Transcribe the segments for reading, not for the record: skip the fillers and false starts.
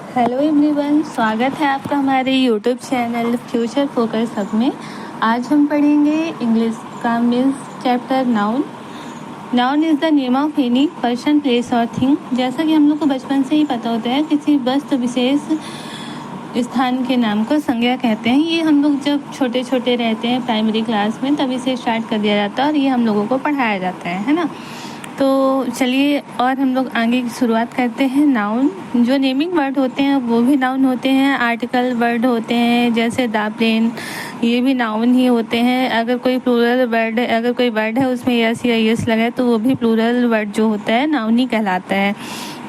Hello everyone, स्वागत है आपका हमारे YouTube channel future focus hub में। आज हम पढ़ेंगे इंग्लिश का means chapter noun. Noun is the name of any person, place और थिंग। जैसा कि हम लोग को बचपन से ही पता होता है, किसी वस्तु विशेष स्थान के नाम को संज्ञा कहते हैं। ये हम लोग जब छोटे छोटे रहते हैं प्राइमरी क्लास में तभी से स्टार्ट कर दिया जाता है और ये हम लोगों को पढ़ाया जाता है ना। तो चलिए और हम लोग आगे की शुरुआत करते हैं। नाउन जो नेमिंग वर्ड होते हैं वो भी नाउन होते हैं। आर्टिकल वर्ड होते हैं जैसे द प्लेन, ये भी नाउन ही होते हैं। अगर कोई प्लूरल वर्ड, अगर कोई वर्ड है उसमें यस या यस लगे तो वो भी प्लूरल वर्ड जो होता है नाउन ही कहलाता है।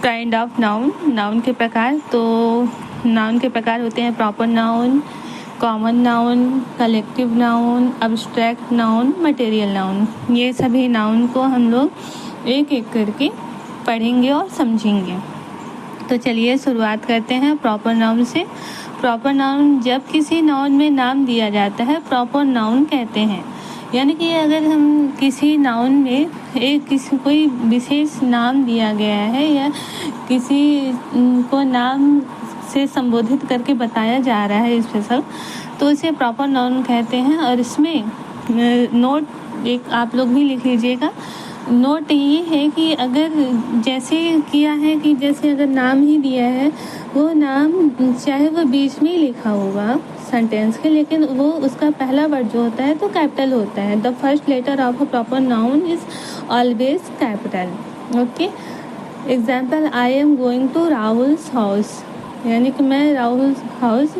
काइंड ऑफ नाउन, नाउन के प्रकार। तो नाउन के प्रकार होते हैं proper noun, common noun, collective noun, abstract noun, material noun. ये सभी नाउन को हम लोग एक एक करके पढ़ेंगे और समझेंगे। तो चलिए शुरुआत करते हैं प्रॉपर नाउन से। प्रॉपर नाउन जब किसी नाउन में नाम दिया जाता है प्रॉपर नाउन कहते हैं। यानी कि अगर हम किसी नाउन में किसी कोई विशेष नाम दिया गया है या किसी को नाम से संबोधित करके बताया जा रहा है स्पेशल, तो इसे प्रॉपर नाउन कहते हैं। और इसमें नोट एक आप लोग भी लिख लीजिएगा। नोट ये है कि अगर जैसे किया है कि जैसे अगर नाम ही दिया है, वो नाम चाहे वो बीच में ही लिखा होगा सेंटेंस के, लेकिन वो उसका पहला वर्ड जो होता है तो कैपिटल होता है। The first letter of a proper noun is always capital. Okay, example, I am going to Rahul's house, यानी कि मैं राहुल हाउस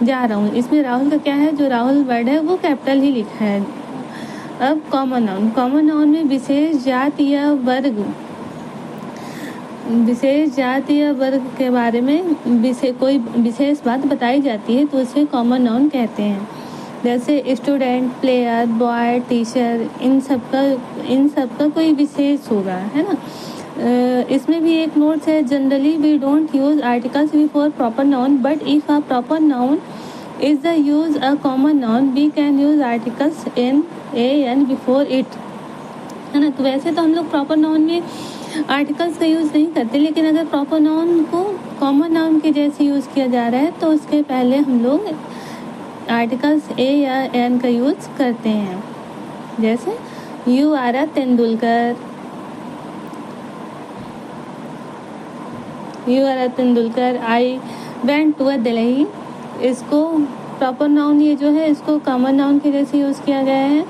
जा रहा हूँ। इसमें राहुल का क्या है, जो राहुल वर्ड है वो कैपिटल ही लिखा है। अब कॉमन नाउन, कॉमन नाउन में विशेष जाति या वर्ग, विशेष जाति या वर्ग के बारे में कोई विशेष बात बताई जाती है तो उसे कॉमन नाउन कहते हैं। जैसे स्टूडेंट, प्लेयर, बॉय, टीचर, इन सब का कोई विशेष होगा, है ना। इसमें भी एक नोट है, generally we don't use articles before proper noun, but if a proper noun is the use a common noun, we can use articles an before it, है ना। तो वैसे तो हम लोग प्रॉपर नाउन में आर्टिकल्स का यूज़ नहीं करते, लेकिन अगर प्रॉपर नाउन को कॉमन नाउन के जैसे यूज़ किया जा रहा है तो उसके पहले हम लोग आर्टिकल्स ए या एन का यूज़ करते हैं। जैसे you are a Tendulkar, you are a Tendulkar, I went to a Delhi. इसको प्रॉपर नाउन ये जो है इसको कॉमन नाउन के जैसे यूज़ किया गया है,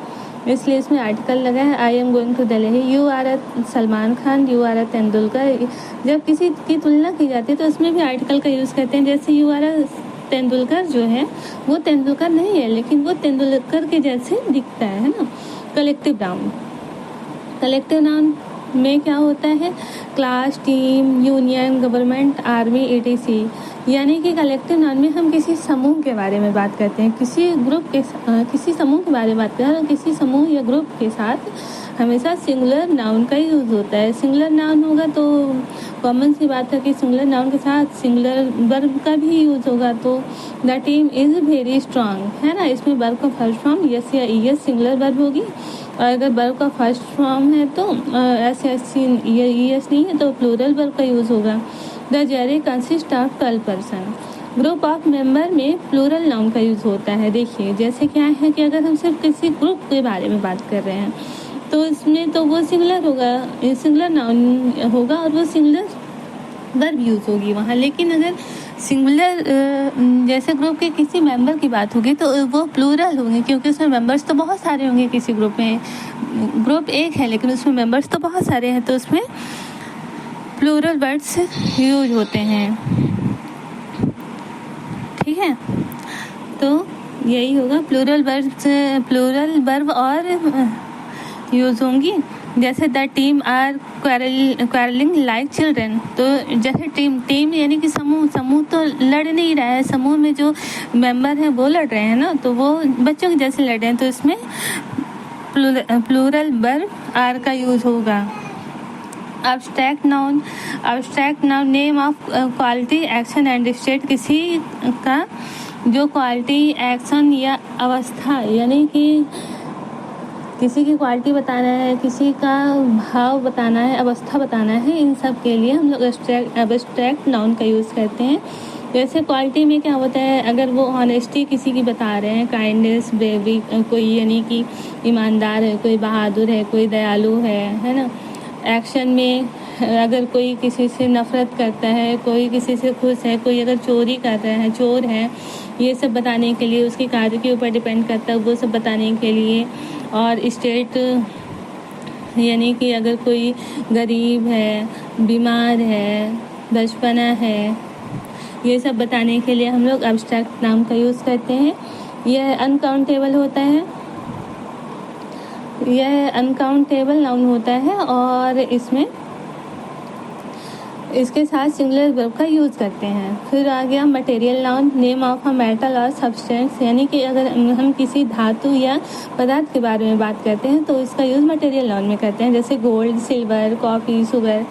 इसलिए इसमें आर्टिकल लगा है। I am going to Delhi, you are a Salman Khan, you are a Tendulkar. जब किसी की तुलना की जाती है तो उसमें भी आर्टिकल का यूज़ करते हैं। जैसे यू आर अ तेंदुलकर जो है वो तेंदुलकर नहीं है, लेकिन वो तेंदुलकर के जैसे दिखता है ना। कलेक्टिव नाउन, कलेक्टिव नाउन में क्या होता है, class, team, union, government, army, etc. यानी कि कलेक्टिव नाउन में हम किसी समूह के बारे में बात करते हैं, किसी ग्रुप के किसी समूह के बारे में बात करते हैं। और किसी समूह या ग्रुप के साथ हमेशा सिंगुलर नाउन का यूज़ होता है। सिंगुलर नाउन होगा तो कॉमन सी बात है कि सिंगुलर नाउन के साथ सिंगुलर वर्ब का भी यूज़ होगा। तो the team is very strong, है ना। इसमें वर्ब का फर्स्ट फॉर्म यस या ईएस सिंगुलर वर्ब होगी, और अगर वर्ब का फर्स्ट फॉर्म है तो एस एस ईएस नहीं है तो प्लूरल वर्ब का यूज़ होगा। The zari consist of 12 person. Group of member में प्लूरल नाउन का यूज़ होता है। देखिए जैसे क्या है कि अगर हम सिर्फ किसी ग्रुप के बारे में बात कर रहे हैं तो इसमें तो वो सिंगुलर होगा, सिंगुलर नाउन होगा और वो सिंगुलर वर्ब यूज़ होगी वहाँ। लेकिन अगर सिंगुलर जैसे ग्रुप के किसी मेंबर की बात होगी तो वो प्लूरल होंगे, क्योंकि उसमें मेंबर्स तो बहुत सारे होंगे। किसी ग्रुप में ग्रुप एक है लेकिन उसमें मेंबर्स तो बहुत सारे हैं, तो उसमें प्लूरल वर्ड्स यूज होते हैं। ठीक है, तो यही होगा, प्लूरल वर्ब और यूज़ होंगी। जैसे the team are quarrelling like children. तो जैसे टीम यानी कि समूह तो लड़ नहीं रहा है, समूह में जो मेंबर हैं वो लड़ रहे हैं ना, तो वो बच्चों के जैसे लड़ रहे हैं, तो इसमें प्लूरल वर्ब आर का यूज़ होगा। Abstract noun name of quality, action and state. किसी का जो क्वालिटी, एक्शन या अवस्था, यानी कि किसी की क्वालिटी बताना है, किसी का भाव बताना है, अवस्था बताना है, इन सब के लिए हम लोग एब्स्ट्रैक्ट नाउन का यूज़ करते हैं। जैसे क्वालिटी में क्या होता है, अगर वो ऑनेस्टी किसी की बता रहे हैं, काइंडनेस, ब्रेवरी, कोई यानी कि ईमानदार है, कोई बहादुर है, कोई दयालु है ना। एक्शन में अगर कोई किसी से नफ़रत करता है, कोई किसी से खुश है, कोई अगर चोरी कर रहा है, चोर है, ये सब बताने के लिए, उसकी कार्य के ऊपर डिपेंड करता है, वो सब बताने के लिए। और स्टेट यानी कि अगर कोई गरीब है, बीमार है, बचपना है, ये सब बताने के लिए हम लोग एब्स्ट्रैक्ट नाउन का यूज़ करते हैं। यह अनकाउंटेबल होता है, यह अनकाउंटेबल नाउन होता है और इसके साथ सिंगुलर वर्ब का यूज़ करते हैं। फिर आ गया material noun, name of a metal और सब्सटेंस, यानी कि अगर हम किसी धातु या पदार्थ के बारे में बात करते हैं तो इसका यूज़ मटेरियल नाउन में करते हैं। जैसे गोल्ड, सिल्वर, कॉफ़ी, शुगर,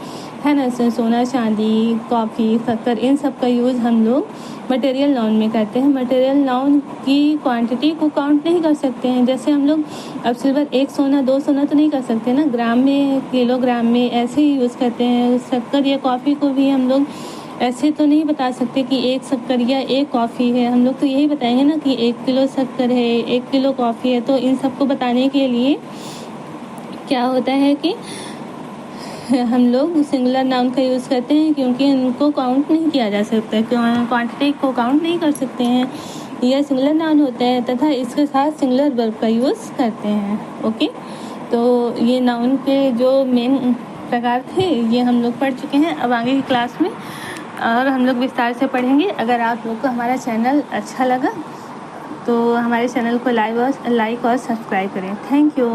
है ना, सोना, चांदी, कॉफ़ी, शक्कर, इन सब का यूज़ हम लोग मटेरियल नाउन में करते हैं। मटेरियल नाउन की क्वांटिटी को काउंट नहीं कर सकते हैं। जैसे हम लोग अब सिल्वर 1 सोना 2 सोना तो नहीं कर सकते ना, ग्राम में, किलोग्राम में ऐसे ही यूज़ करते हैं। शक्कर या कॉफ़ी को भी हम लोग ऐसे तो नहीं बता सकते कि 1 शक्कर या 1 कॉफ़ी है। हम लोग तो यही बताएंगे ना कि 1 किलो शक्कर है, 1 किलो कॉफ़ी है। तो इन सबको बताने के लिए क्या होता है कि हम लोग सिंगुलर नाउन का यूज़ करते हैं, क्योंकि इनको काउंट नहीं किया जा सकता, क्वांटिटी को काउंट नहीं कर सकते हैं। यह सिंगुलर नाउन होता है तथा इसके साथ सिंगुलर वर्ब का यूज़ करते हैं। ओके, तो ये नाउन के जो मेन प्रकार थे ये हम लोग पढ़ चुके हैं। अब आगे की क्लास में और हम लोग विस्तार से पढ़ेंगे। अगर आप लोग को हमारा चैनल अच्छा लगा तो हमारे चैनल को लाइक और सब्सक्राइब करें। Thank you.